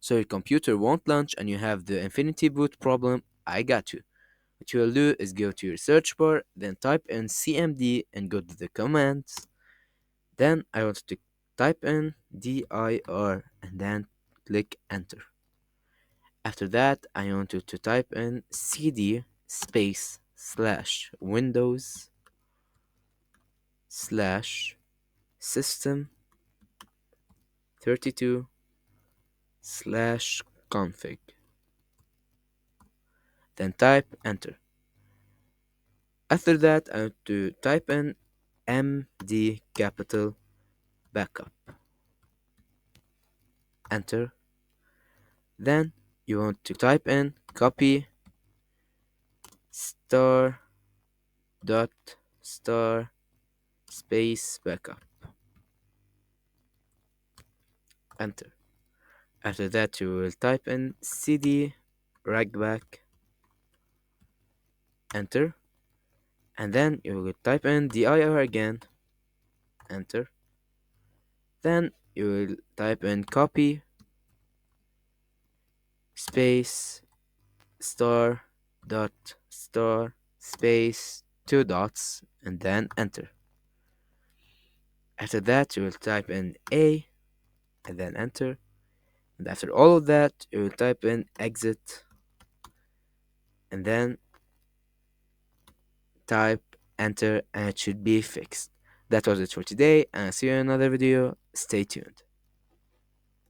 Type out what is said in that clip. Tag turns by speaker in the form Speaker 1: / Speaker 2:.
Speaker 1: so your computer won't launch and you have the infinity boot problem, I got you. What you will do is go to your search bar, then type in cmd and go to the commands. Then I want to type in dir and then click enter. After that, I want you to type in cd space slash windows slash system 32 slash config. Then type enter. After that, I want to type in md capital backup. Enter. Then you want to type in copy star dot star space backup. Enter. After that, you will type in cd ragback. Enter. And then you will type in dir again. Enter. Then you will type in copy space star dot star space two dots and then enter. After that, you will type in a and then enter. And after all of that, you will type in exit and then type enter and it should be fixed. That was it for today, and I'll see you in another video. Stay tuned.